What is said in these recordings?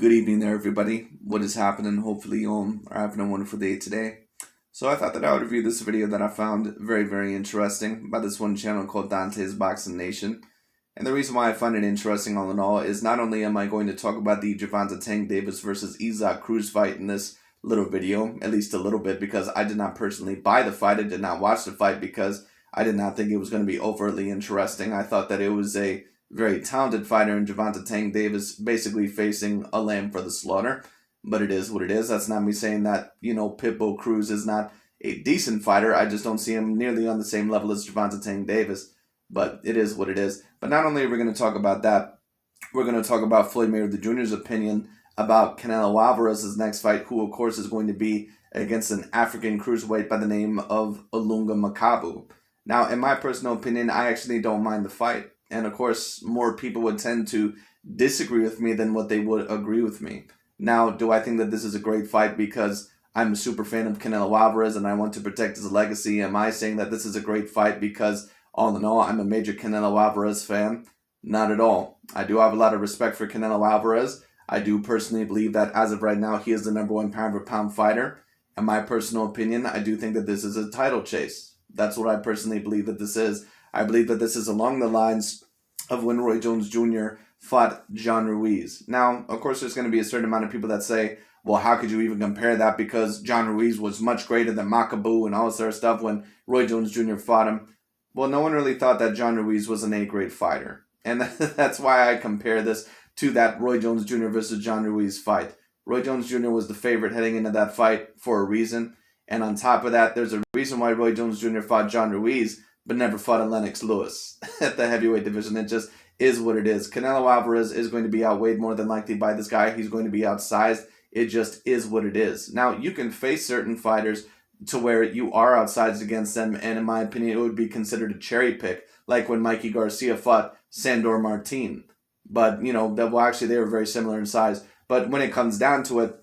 Good evening there, everybody. What is happening? Hopefully you all are having a wonderful day today. So I thought that I would review this video that I found very, very interesting by this one channel called Dante's Boxing Nation. And the reason why I find it interesting all in all is not only am I going to talk about the Gervonta Tank Davis versus Isaac Cruz fight in this little video, at least a little bit, because I did not personally buy the fight. I did not watch the fight because I did not think it was going to be overtly interesting. I thought that it was a very talented fighter in Gervonta Tank Davis basically facing a lamb for the slaughter. But it is what it is. That's not me saying that, Pitbull Cruz is not a decent fighter. I just don't see him nearly on the same level as Gervonta Tank Davis. But it is what it is. But not only are we going to talk about that, we're going to talk about Floyd Mayweather Jr.'s opinion about Canelo Alvarez's next fight, who of course is going to be against an African cruiserweight by the name of Olunga Makabu. Now, in my personal opinion, I actually don't mind the fight. And of course, more people would tend to disagree with me than what they would agree with me. Now, do I think that this is a great fight because I'm a super fan of Canelo Alvarez and I want to protect his legacy? Am I saying that this is a great fight because, all in all, I'm a major Canelo Alvarez fan? Not at all. I do have a lot of respect for Canelo Alvarez. I do personally believe that as of right now, he is the #1 pound-for-pound fighter. In my personal opinion, I do think that this is a title chase. That's what I personally believe that this is. I believe that this is along the lines of when Roy Jones Jr. fought John Ruiz. Now, of course, there's going to be a certain amount of people that say, well, how could you even compare that because John Ruiz was much greater than Makabu and all this other stuff when Roy Jones Jr. fought him. Well, no one really thought that John Ruiz was an A-grade fighter. And that's why I compare this to that Roy Jones Jr. versus John Ruiz fight. Roy Jones Jr. was the favorite heading into that fight for a reason. And on top of that, there's a reason why Roy Jones Jr. fought John Ruiz, but never fought a Lennox Lewis at the heavyweight division. It just is what it is. Canelo Alvarez is going to be outweighed more than likely by this guy. He's going to be outsized. It just is what it is. Now, you can face certain fighters to where you are outsized against them, and in my opinion, it would be considered a cherry pick, like when Mikey Garcia fought Sandor Martin. But, they were very similar in size. But when it comes down to it,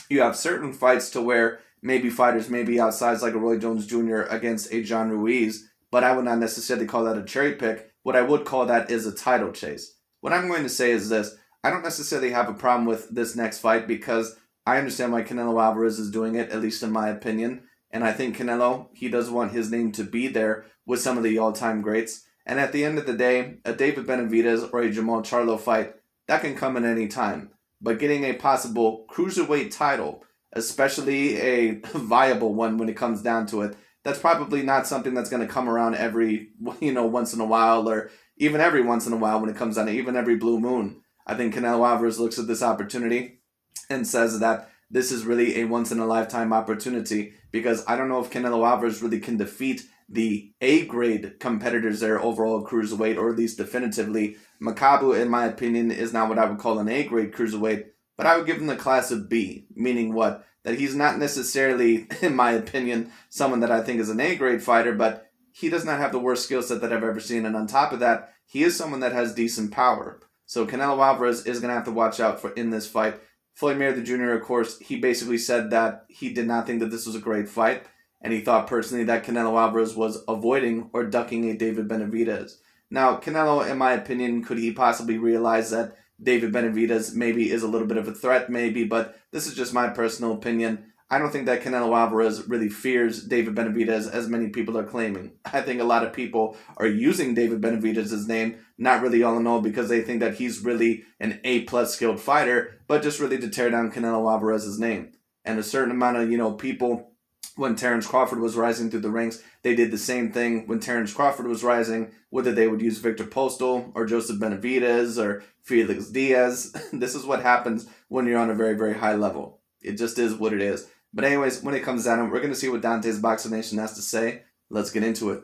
you have certain fights to where maybe fighters may be outsized like a Roy Jones Jr. against a John Ruiz, but I would not necessarily call that a cherry pick. What I would call that is a title chase. What I'm going to say is this. I don't necessarily have a problem with this next fight because I understand why Canelo Alvarez is doing it, at least in my opinion. And I think Canelo, he does want his name to be there with some of the all-time greats. And at the end of the day, a David Benavidez or a Jamal Charlo fight, that can come at any time. But getting a possible cruiserweight title, especially a viable one when it comes down to it, that's probably not something that's going to come around every, once in a while, or even every once in a while when it comes down to even every blue moon. I think Canelo Alvarez looks at this opportunity and says that this is really a once-in-a-lifetime opportunity because I don't know if Canelo Alvarez really can defeat the A-grade competitors there overall cruiserweight, or at least definitively. Makabu, in my opinion, is not what I would call an A-grade cruiserweight, but I would give him the class of B, meaning what? That he's not necessarily, in my opinion, someone that I think is an A-grade fighter, but he does not have the worst skill set that I've ever seen. And on top of that, he is someone that has decent power. So Canelo Alvarez is going to have to watch out for in this fight. Floyd Mayweather Jr., of course, he basically said that he did not think that this was a great fight, and he thought personally that Canelo Alvarez was avoiding or ducking a David Benavidez. Now, Canelo, in my opinion, could he possibly realize that David Benavidez maybe is a little bit of a threat, maybe, but this is just my personal opinion. I don't think that Canelo Alvarez really fears David Benavidez as many people are claiming. I think a lot of people are using David Benavidez's name, not really all in all because they think that he's really an A-plus skilled fighter, but just really to tear down Canelo Alvarez's name. And a certain amount of, people, when Terrence Crawford was rising through the ranks, they did the same thing when Terrence Crawford was rising, whether they would use Victor Postal or Joseph Benavidez or Felix Diaz. This is what happens when you're on a very, very high level. It just is what it is. But anyways, when it comes down, we're going to see what Dante's Boxing Nation has to say. Let's get into it.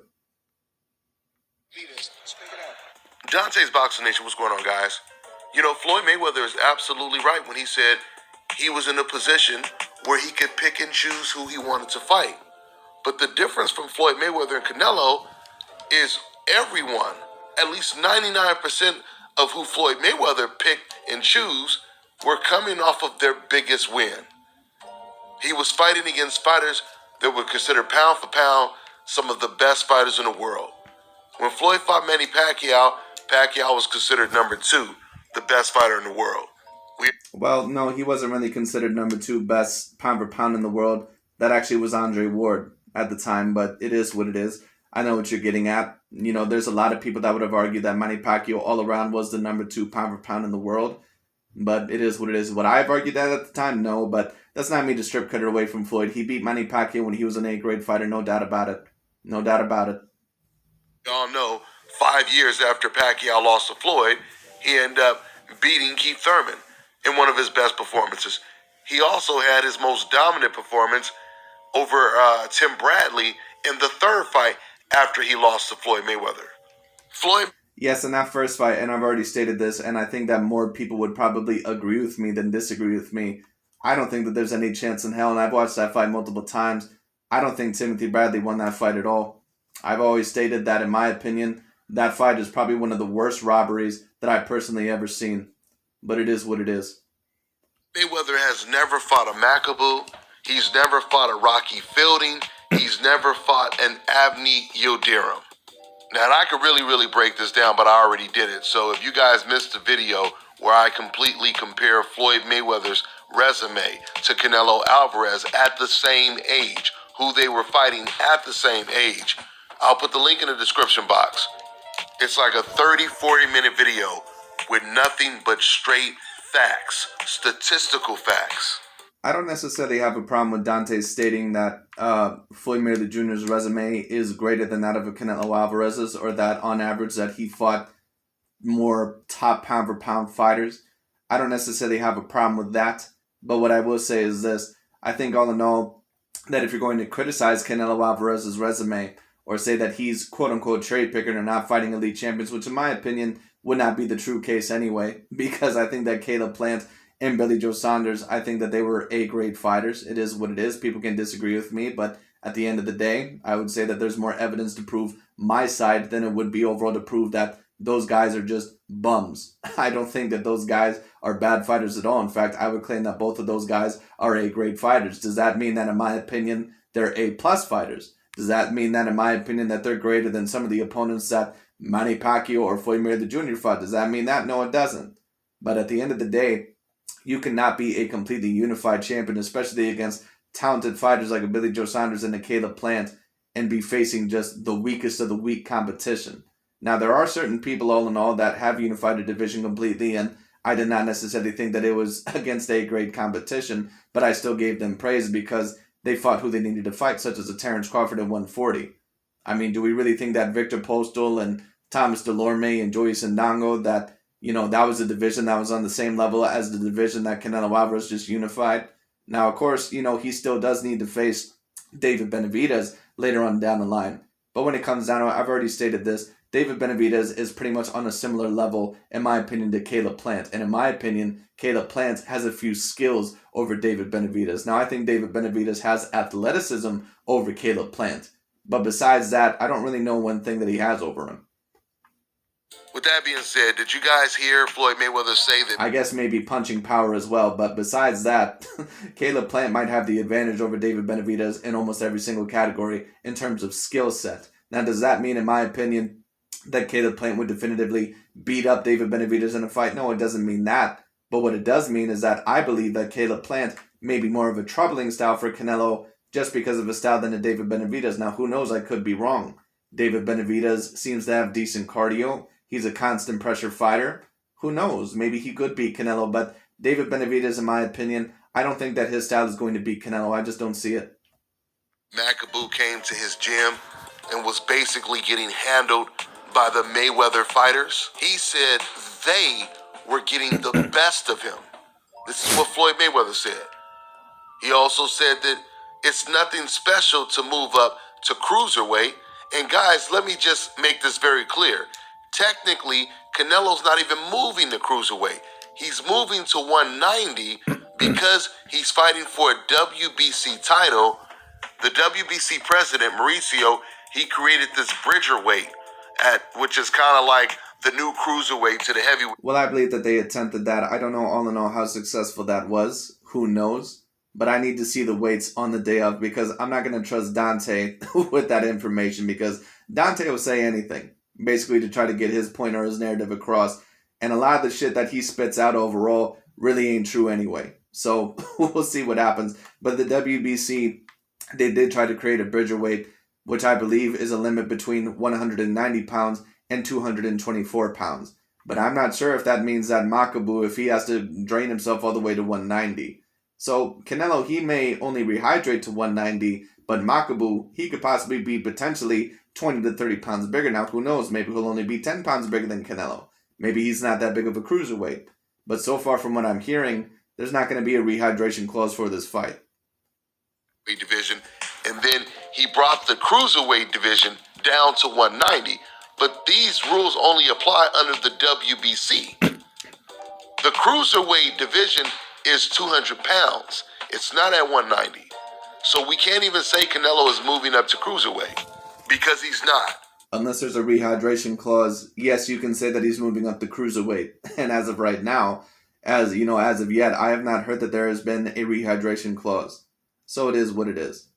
Dante's Boxing Nation, what's going on, guys? Floyd Mayweather is absolutely right when he said he was in a position where he could pick and choose who he wanted to fight. But the difference from Floyd Mayweather and Canelo is everyone, at least 99% of who Floyd Mayweather picked and choose, were coming off of their biggest win. He was fighting against fighters that were considered pound for pound some of the best fighters in the world. When Floyd fought Manny Pacquiao, Pacquiao was considered number 2, the best fighter in the world. Well, no, he wasn't really considered number two best pound for pound in the world. That actually was Andre Ward at the time, but it is what it is. I know what you're getting at. You know, there's a lot of people that would have argued that Manny Pacquiao all around was the number two pound for pound in the world, but it is what it is. Would I have argued that at the time? No, but that's not me to strip cut it away from Floyd. He beat Manny Pacquiao when he was an A-grade fighter, no doubt about it. No doubt about it. Y'all know 5 years after Pacquiao lost to Floyd, he ended up beating Keith Thurman in one of his best performances. He also had his most dominant performance over Tim Bradley in the third fight after he lost to Floyd Mayweather. Floyd. Yes, in that first fight, and I've already stated this, and I think that more people would probably agree with me than disagree with me. I don't think that there's any chance in hell, and I've watched that fight multiple times. I don't think Timothy Bradley won that fight at all. I've always stated that, in my opinion, that fight is probably one of the worst robberies that I've personally ever seen. But it is what it is. Mayweather has never fought a Makabu. He's never fought a Rocky Fielding. He's never fought an Abney Yildirim. Now, and I could really break this down, but I already did it. So if you guys missed the video where I completely compare Floyd Mayweather's resume to Canelo Alvarez at the same age, who they were fighting at the same age, I'll put the link in the description box. It's like a 30-40 minute video with nothing but straight facts, statistical facts. I don't necessarily have a problem with Dante stating that Floyd Mayweather Jr.'s resume is greater than that of a Canelo Alvarez's, or that on average that he fought more top pound for pound fighters. I don't necessarily have a problem with that. But what I will say is this. I think all in all, that if you're going to criticize Canelo Alvarez's resume, or say that he's quote unquote cherry picking or not fighting elite champions, which in my opinion would not be the true case anyway, because I think that Caleb Plant and Billy Joe Saunders, I think that they were A-grade fighters. It is what it is. People can disagree with me, but at the end of the day, I would say that there's more evidence to prove my side than it would be overall to prove that those guys are just bums. I don't think that those guys are bad fighters at all. In fact, I would claim that both of those guys are A-grade fighters. Does that mean that, in my opinion, they're A-plus fighters? Does that mean that, in my opinion, that they're greater than some of the opponents that Manny Pacquiao or Floyd Mayweather Jr. fought? Does that mean that? No, it doesn't. But at the end of the day, you cannot be a completely unified champion, especially against talented fighters like a Billy Joe Saunders and a Caleb Plant, and be facing just the weakest of the weak competition. Now, there are certain people, all in all, that have unified a division completely, and I did not necessarily think that it was against A-grade competition, but I still gave them praise because they fought who they needed to fight, such as a Terrence Crawford at 140. I mean, do we really think that Victor Postal and Thomas Delorme and Joey Sandango, that that was a division that was on the same level as the division that Canelo Alvarez just unified? Now, of course, he still does need to face David Benavidez later on down the line. But when it comes down to it, I've already stated this, David Benavidez is pretty much on a similar level, in my opinion, to Caleb Plant. And in my opinion, Caleb Plant has a few skills over David Benavidez. Now, I think David Benavidez has athleticism over Caleb Plant. But besides that, I don't really know one thing that he has over him. With that being said, did you guys hear Floyd Mayweather say that? I guess maybe punching power as well, but besides that, Caleb Plant might have the advantage over David Benavidez in almost every single category in terms of skill set. Now, does that mean, in my opinion, that Caleb Plant would definitively beat up David Benavidez in a fight? No, it doesn't mean that. But what it does mean is that I believe that Caleb Plant may be more of a troubling style for Canelo just because of his style than a David Benavidez. Now, who knows? I could be wrong. David Benavidez seems to have decent cardio. He's a constant pressure fighter. Who knows? Maybe he could beat Canelo, but David Benavidez, in my opinion, I don't think that his style is going to beat Canelo. I just don't see it. Makabu came to his gym and was basically getting handled by the Mayweather fighters. He said they were getting the best of him. This is what Floyd Mayweather said. He also said that it's nothing special to move up to cruiserweight. And guys, let me just make this very clear. Technically, Canelo's not even moving to cruiserweight. He's moving to 190 because he's fighting for a WBC title. The WBC president, Mauricio, he created this bridger weight, which is kind of like the new cruiserweight to the heavyweight. Well, I believe that they attempted that. I don't know all in all how successful that was. Who knows? But I need to see the weights on the day of, because I'm not going to trust Dante with that information, because Dante will say anything, basically to try to get his point or his narrative across. And a lot of the shit that he spits out overall really ain't true anyway. So we'll see what happens. But the WBC, they did try to create a bridgerweight, which I believe is a limit between 190 pounds and 224 pounds. But I'm not sure if that means that Makabu, if he has to drain himself all the way to 190. So Canelo, he may only rehydrate to 190, but Makabu, he could possibly be potentially 20 to 30 pounds bigger. Now, who knows? Maybe he'll only be 10 pounds bigger than Canelo. Maybe he's not that big of a cruiserweight. But so far from what I'm hearing, there's not going to be a rehydration clause for this fight. Division, and then he brought the cruiserweight division down to 190. But these rules only apply under the WBC. The cruiserweight division is 200 pounds. It's not at 190. So we can't even say Canelo is moving up to cruiserweight because he's not. Unless there's a rehydration clause, yes, you can say that he's moving up to cruiserweight. And as of right now, as of yet, I have not heard that there has been a rehydration clause. So it is what it is.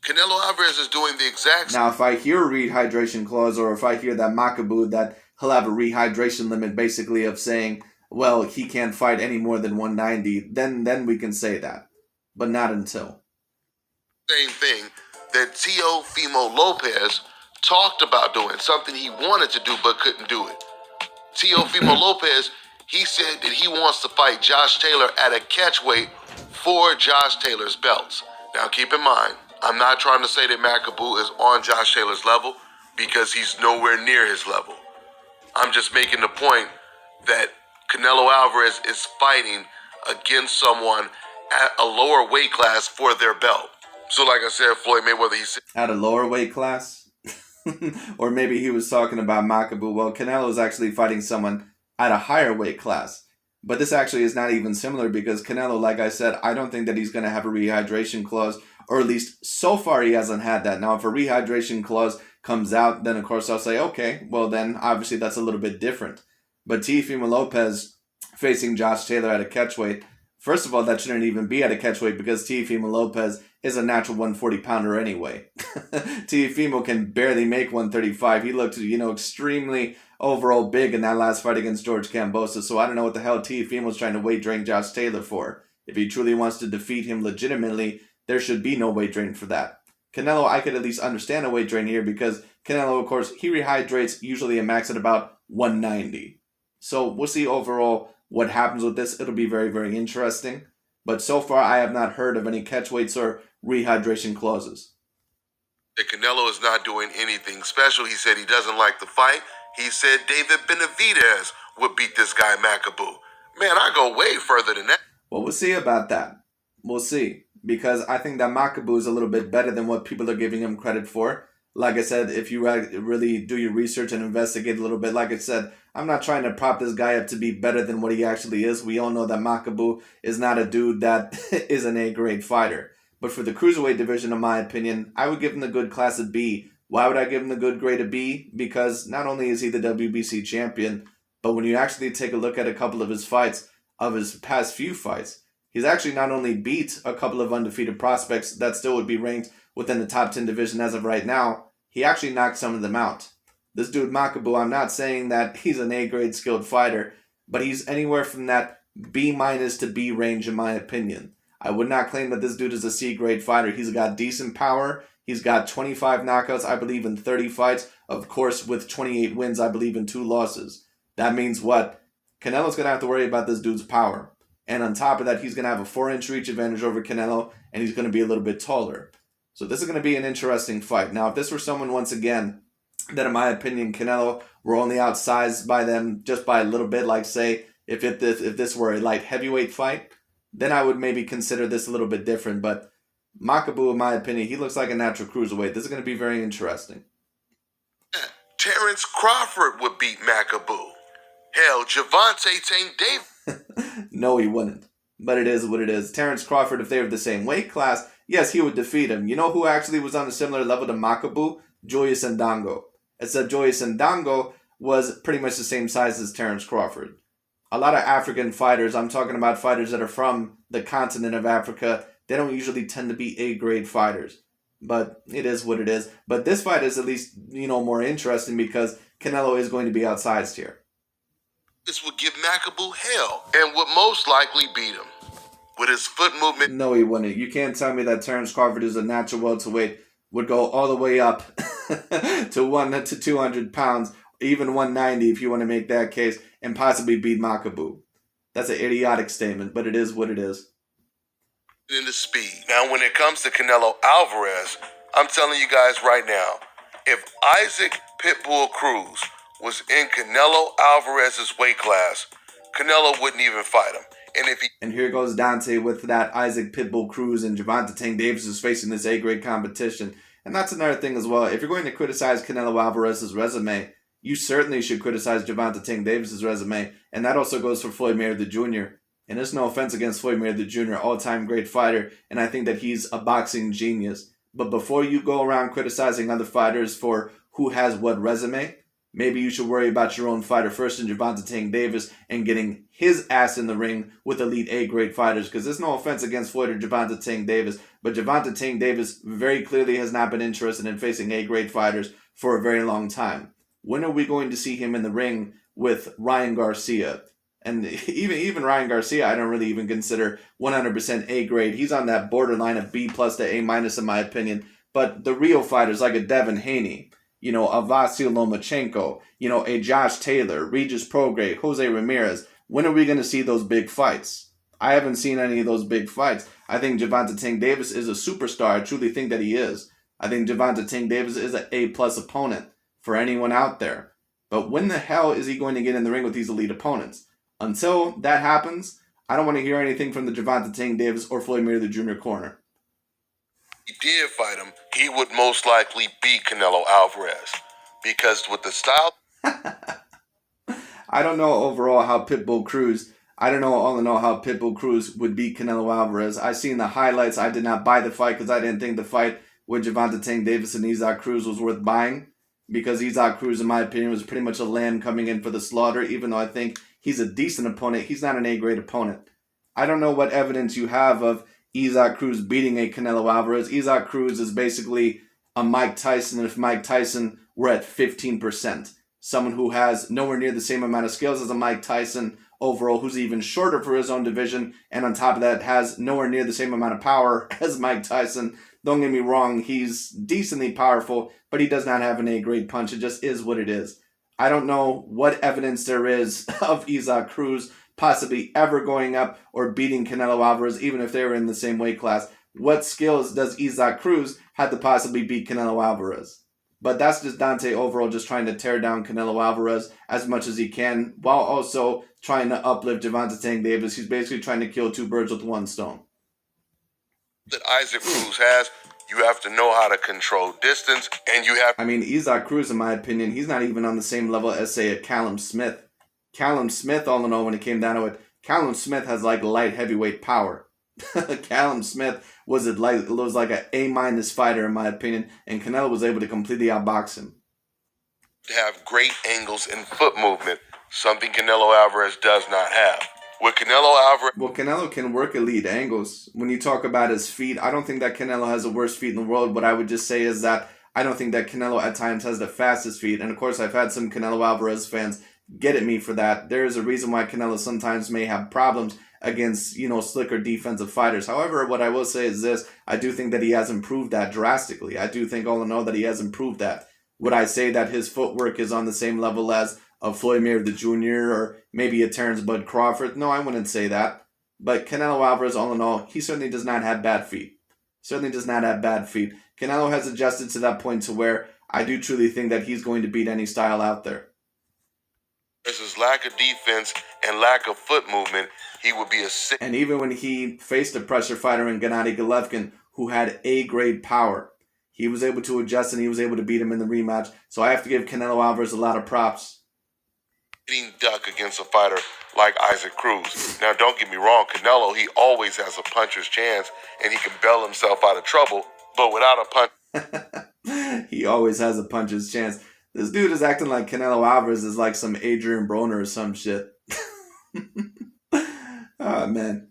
Canelo Alvarez is doing the exact Now, if I hear a rehydration clause, or if I hear that Makabu, that he'll have a rehydration limit, basically of saying, well, he can't fight any more than 190, then we can say that. But not until. same thing that Teofimo Lopez talked about doing, something he wanted to do but couldn't do it. Teofimo Lopez, he said that he wants to fight Josh Taylor at a catchweight for Josh Taylor's belts. Now keep in mind, I'm not trying to say that Makabu is on Josh Taylor's level because he's nowhere near his level. I'm just making the point that Canelo Alvarez is fighting against someone at a lower weight class for their belt. So like I said, Floyd Mayweather, he said... At a lower weight class? Or maybe he was talking about Makabu. Well, Canelo is actually fighting someone at a higher weight class. But this actually is not even similar because Canelo, like I said, I don't think that he's going to have a rehydration clause, or at least so far he hasn't had that. Now, if a rehydration clause comes out, then of course I'll say, okay, well then obviously that's a little bit different. But Teofimo Lopez facing Josh Taylor at a catchweight, first of all, that shouldn't even be at a catchweight because Teofimo Lopez is a natural 140 pounder anyway. Teofimo can barely make 135. He looked, extremely overall big in that last fight against George Kambosos. So I don't know what the hell Teofimo's trying to weight drain Josh Taylor for. If he truly wants to defeat him legitimately, there should be no weight drain for that. Canelo, I could at least understand a weight drain here because Canelo, of course, he rehydrates usually a max at about 190. So we'll see overall what happens with this. It'll be very, very interesting. But so far, I have not heard of any catchweights or rehydration clauses. Canelo is not doing anything special. He said he doesn't like the fight. He said David Benavidez would beat this guy Makabu. Man, I go way further than that. Well, we'll see about that. We'll see. Because I think that Makabu is a little bit better than what people are giving him credit for. Like I said, if you really do your research and investigate a little bit, like I said, I'm not trying to prop this guy up to be better than what he actually is. We all know that Makabu is not a dude that is an A-grade fighter. But for the cruiserweight division, in my opinion, I would give him the good class of B. Why would I give him the good grade of B? Because not only is he the WBC champion, but when you actually take a look at a couple of his fights, of his past few fights, he's actually not only beat a couple of undefeated prospects that still would be ranked within the top 10 division as of right now, he actually knocked some of them out. This dude Makabu, I'm not saying that he's an A-grade skilled fighter, but he's anywhere from that B- to B range in my opinion. I would not claim that this dude is a C-grade fighter. He's got decent power. He's got 25 knockouts, I believe, in 30 fights. Of course, with 28 wins, I believe, in 2 losses. That means what? Canelo's going to have to worry about this dude's power. And on top of that, he's going to have a 4-inch reach advantage over Canelo, and he's going to be a little bit taller. So this is going to be an interesting fight. Now, if this were someone, once again, that in my opinion, Canelo were only outsized by them just by a little bit, like say, if this were a light heavyweight fight, then I would maybe consider this a little bit different. But Makabu, in my opinion, he looks like a natural cruiserweight. This is going to be very interesting. Terrence Crawford would beat Makabu. Hell, Gervonta Tank Davis. No, he wouldn't. But it is what it is. Terrence Crawford, if they were the same weight class, yes, he would defeat him. You know who actually was on a similar level to Makabu? Julius Ndongo. Except Julius Ndongo was pretty much the same size as Terrence Crawford. A lot of African fighters, I'm talking about fighters that are from the continent of Africa, they don't usually tend to be A-grade fighters. But it is what it is. But this fight is at least, more interesting because Canelo is going to be outsized here. this would give Makabu hell and would most likely beat him. With his foot movement. No, he wouldn't. You can't tell me that Terrence Crawford is a natural welterweight, would go all the way up to 200 pounds, even 190 if you want to make that case, and possibly beat Makabu. That's an idiotic statement, but it is what it is. In the speed. Now, when it comes to Canelo Alvarez, I'm telling you guys right now, if Isaac Pitbull Cruz was in Canelo Alvarez's weight class, Canelo wouldn't even fight him. And here goes Dante with that Isaac Pitbull Cruz, and Gervonta Tank Davis is facing this A-grade competition. And that's another thing as well. If you're going to criticize Canelo Alvarez's resume, you certainly should criticize Gervonta Tank Davis's resume. And that also goes for Floyd Mayweather Jr. And there's no offense against Floyd Mayweather Jr., all-time great fighter, and I think that he's a boxing genius. But before you go around criticizing other fighters for who has what resume, maybe you should worry about your own fighter first in Gervonta Tank Davis and getting his ass in the ring with elite A-grade fighters. Because there's no offense against Floyd or Gervonta Tank Davis, but Gervonta Tank Davis very clearly has not been interested in facing A-grade fighters for a very long time. When are we going to see him in the ring with Ryan Garcia? And even Ryan Garcia, I don't really even consider 100% A-grade. He's on that borderline of B+ to A- in my opinion. But the real fighters like a Devin Haney, a Vasyl Lomachenko, a Josh Taylor, Regis Prograis, Jose Ramirez. When are we going to see those big fights? I haven't seen any of those big fights. I think Gervonta Tank Davis is a superstar. I truly think that he is. I think Gervonta Tank Davis is an A+ opponent for anyone out there. But when the hell is he going to get in the ring with these elite opponents? Until that happens, I don't want to hear anything from the Gervonta Tank Davis or Floyd Mayweather Jr. corner. If he did fight him, he would most likely beat Canelo Alvarez. Because with the style... I don't know overall how Pitbull Cruz... I don't know all in all how Pitbull Cruz would beat Canelo Alvarez. I seen the highlights. I did not buy the fight because I didn't think the fight with Gervonta Tank Davis and Isaac Cruz was worth buying. Because Isaac Cruz, in my opinion, was pretty much a lamb coming in for the slaughter, even though I think he's a decent opponent. He's not an A-grade opponent. I don't know what evidence you have of Isaac Cruz beating a Canelo Alvarez. Isaac Cruz is basically a Mike Tyson if Mike Tyson were at 15%. Someone who has nowhere near the same amount of skills as a Mike Tyson overall, who's even shorter for his own division, and on top of that has nowhere near the same amount of power as Mike Tyson. Don't get me wrong, he's decently powerful, but he does not have an A-grade punch. It just is what it is. I don't know what evidence there is of Isaac Cruz possibly ever going up or beating Canelo Alvarez, even if they were in the same weight class. What skills does Isaac Cruz have to possibly beat Canelo Alvarez? But that's just Dante overall just trying to tear down Canelo Alvarez as much as he can, while also trying to uplift Gervonta Tank Davis. He's basically trying to kill two birds with one stone. That Isaac Cruz has, you have to know how to control distance, and you have... Isaac Cruz, in my opinion, he's not even on the same level as, say, a Callum Smith. Callum Smith, all in all, when it came down to it, Callum Smith has, light heavyweight power. Callum Smith was like an A- fighter, in my opinion, and Canelo was able to completely outbox him. Have great angles and foot movement, something Canelo Alvarez does not have. With Canelo Alvarez... Well, Canelo can work elite angles. When you talk about his feet, I don't think that Canelo has the worst feet in the world. What I would just say is that I don't think that Canelo at times has the fastest feet. And of course, I've had some Canelo Alvarez fans get at me for that. There is a reason why Canelo sometimes may have problems against, slicker defensive fighters. However, what I will say is this. I do think that he has improved that drastically. I do think all in all that he has improved that. Would I say that his footwork is on the same level as a Floyd Mayweather Jr. or maybe a Terrence Bud Crawford? No, I wouldn't say that. But Canelo Alvarez, all in all, he certainly does not have bad feet. Canelo has adjusted to that point to where I do truly think that he's going to beat any style out there. There's his lack of defense and lack of foot movement, he would be a sick... And even when he faced a pressure fighter in Gennady Golovkin who had A-grade power, he was able to adjust and he was able to beat him in the rematch. So I have to give Canelo Alvarez a lot of props. Duck against a fighter like Isaac Cruz. Now, don't get me wrong, Canelo, he always has a puncher's chance and he can bail himself out of trouble, but without a punch... He always has a puncher's chance. This dude is acting like Canelo Alvarez is like some Adrian Broner or some shit. Oh, man.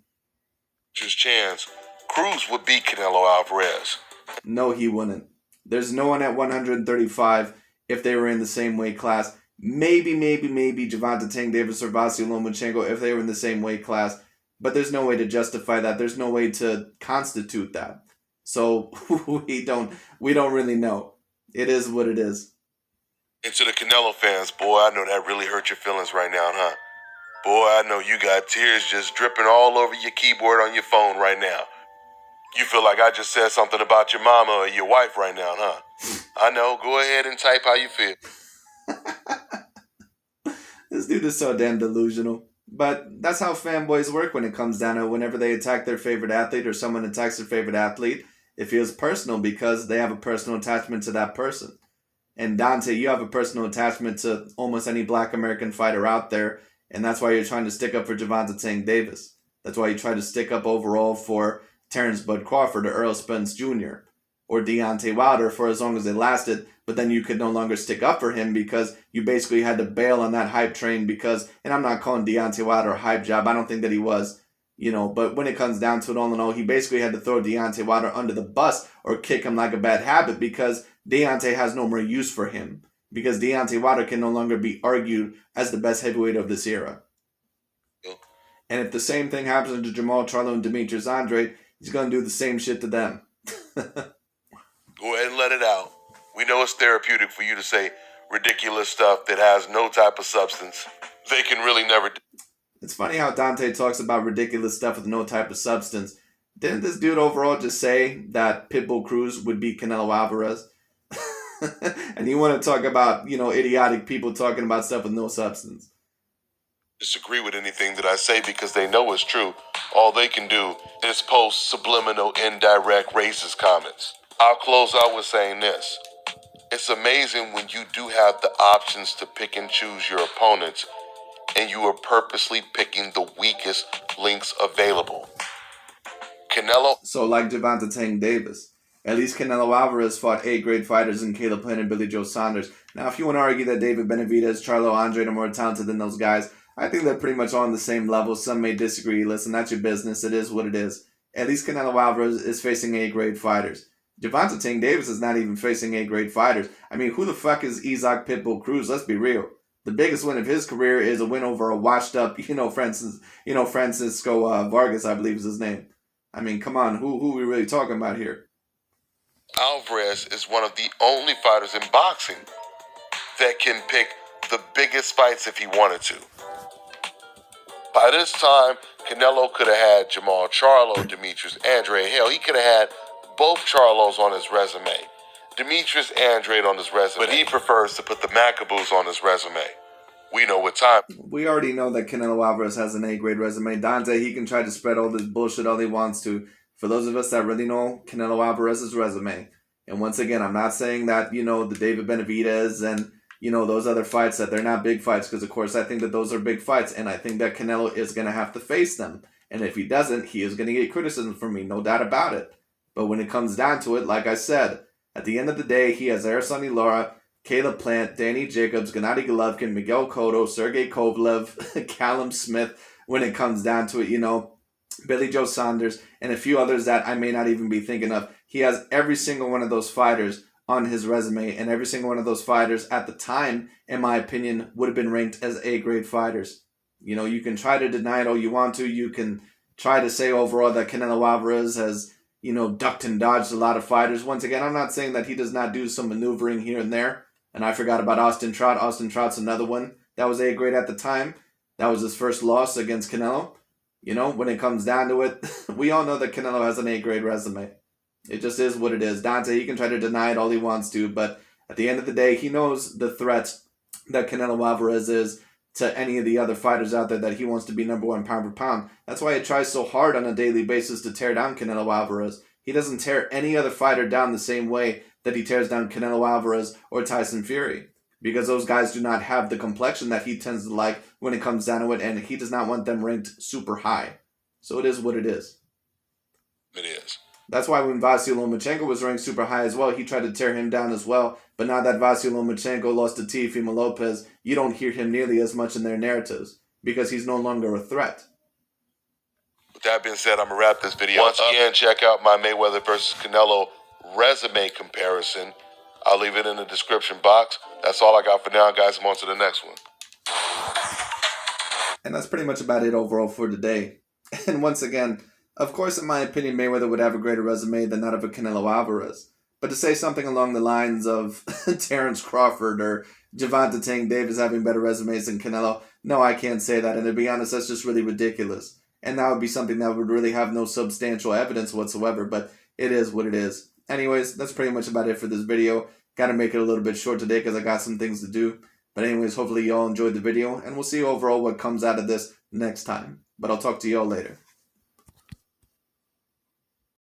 His chance, Cruz would beat Canelo Alvarez. No, he wouldn't. There's no one at 135 if they were in the same weight class. Maybe Gervonta Tank Davis or Vasily Lomachenko if they were in the same weight class, but there's no way to justify that. There's no way to constitute that. So we don't really know. It is what it is. And to the Canelo fans, boy, I know that really hurt your feelings right now, huh? Boy, I know you got tears just dripping all over your keyboard on your phone right now. You feel like I just said something about your mama or your wife right now, huh? I know. Go ahead and type how you feel. This dude is so damn delusional. But that's how fanboys work when it comes down to it. Whenever they attack their favorite athlete or someone attacks their favorite athlete, it feels personal because they have a personal attachment to that person. And Dante, you have a personal attachment to almost any black American fighter out there, and that's why you're trying to stick up for Gervonta Tank Davis. That's why you try to stick up overall for Terrence Bud Crawford or Earl Spence Jr. or Deontay Wilder for as long as it lasted, but then you could no longer stick up for him because you basically had to bail on that hype train because, and I'm not calling Deontay Wilder a hype job, I don't think that he was, but when it comes down to it all in all, he basically had to throw Deontay Wilder under the bus or kick him like a bad habit because Deontay has no more use for him because Deontay Wilder can no longer be argued as the best heavyweight of this era. And if the same thing happens to Jamal Charlo and Demetrius Andrade, he's going to do the same shit to them. Go ahead and let it out. We know it's therapeutic for you to say ridiculous stuff that has no type of substance. They can really never do. It's funny how Dante talks about ridiculous stuff with no type of substance. Didn't this dude overall just say that Pitbull Cruz would beat Canelo Alvarez? And you want to talk about, idiotic people talking about stuff with no substance. Disagree with anything that I say because they know it's true. All they can do is post subliminal, indirect, racist comments. I'll close out with saying this. It's amazing when you do have the options to pick and choose your opponents, and you are purposely picking the weakest links available. Canelo. So like Gervonta Tank Davis. At least Canelo Alvarez fought A-grade fighters in Caleb Plant and Billy Joe Saunders. Now, if you want to argue that David Benavidez, Charlo Andrade are more talented than those guys, I think they're pretty much on the same level. Some may disagree. Listen, that's your business. It is what it is. At least Canelo Alvarez is facing A-grade fighters. Gervonta Tank Davis is not even facing A-grade fighters. I mean, who the fuck is Isaac Pitbull Cruz? Let's be real. The biggest win of his career is a win over a washed-up, Francisco Vargas, I believe is his name. I mean, come on, who are we really talking about here? Alvarez is one of the only fighters in boxing that can pick the biggest fights if he wanted to. By this time, Canelo could have had Jamal Charlo, Demetrius Andrade. Hell, he could have had both Charlos on his resume. Demetrius Andrade on his resume. But he prefers to put the Macaboos on his resume. We know what time. We already know that Canelo Alvarez has an A-grade resume. Dante, he can try to spread all this bullshit all he wants to. For those of us that really know Canelo Alvarez's resume, and once again, I'm not saying that, the David Benavidez and, those other fights, that they're not big fights, because of course I think that those are big fights, and I think that Canelo is going to have to face them. And if he doesn't, he is going to get criticism from me, no doubt about it. But when it comes down to it, like I said, at the end of the day, he has Erislandy Lara, Caleb Plant, Danny Jacobs, Gennady Golovkin, Miguel Cotto, Sergey Kovalev, Callum Smith, when it comes down to it, Billy Joe Saunders, and a few others that I may not even be thinking of. He has every single one of those fighters on his resume, and every single one of those fighters at the time, in my opinion, would have been ranked as A-grade fighters. You can try to deny it all you want to. You can try to say overall that Canelo Alvarez has, ducked and dodged a lot of fighters. Once again, I'm not saying that he does not do some maneuvering here and there. And I forgot about Austin Trout. Austin Trout's another one that was A-grade at the time. That was his first loss against Canelo. When it comes down to it, we all know that Canelo has an A-grade resume. It just is what it is. Dante, he can try to deny it all he wants to, but at the end of the day, he knows the threats that Canelo Alvarez is to any of the other fighters out there that he wants to be number one pound for pound. That's why he tries so hard on a daily basis to tear down Canelo Alvarez. He doesn't tear any other fighter down the same way that he tears down Canelo Alvarez or Tyson Fury, because those guys do not have the complexion that he tends to like when it comes down to it, and he does not want them ranked super high. So it is what it is. It is. That's why when Vasily Lomachenko was ranked super high as well, he tried to tear him down as well. But now that Vasily Lomachenko lost to Teofimo Lopez, you don't hear him nearly as much in their narratives because he's no longer a threat. With that being said, I'm going to wrap this video. Once again, check out my Mayweather versus Canelo resume comparison. I'll leave it in the description box. That's all I got for now, guys. I'm on to the next one. And that's pretty much about it overall for today. And once again, of course, in my opinion, Mayweather would have a greater resume than that of a Canelo Alvarez. But to say something along the lines of Terrence Crawford or Gervonta Tank Davis having better resumes than Canelo, no, I can't say that. And to be honest, that's just really ridiculous. And that would be something that would really have no substantial evidence whatsoever, but it is what it is. Anyways, that's pretty much about it for this video. Got to make it a little bit short today because I got some things to do. But anyways, hopefully y'all enjoyed the video, and we'll see overall what comes out of this next time. But I'll talk to y'all later.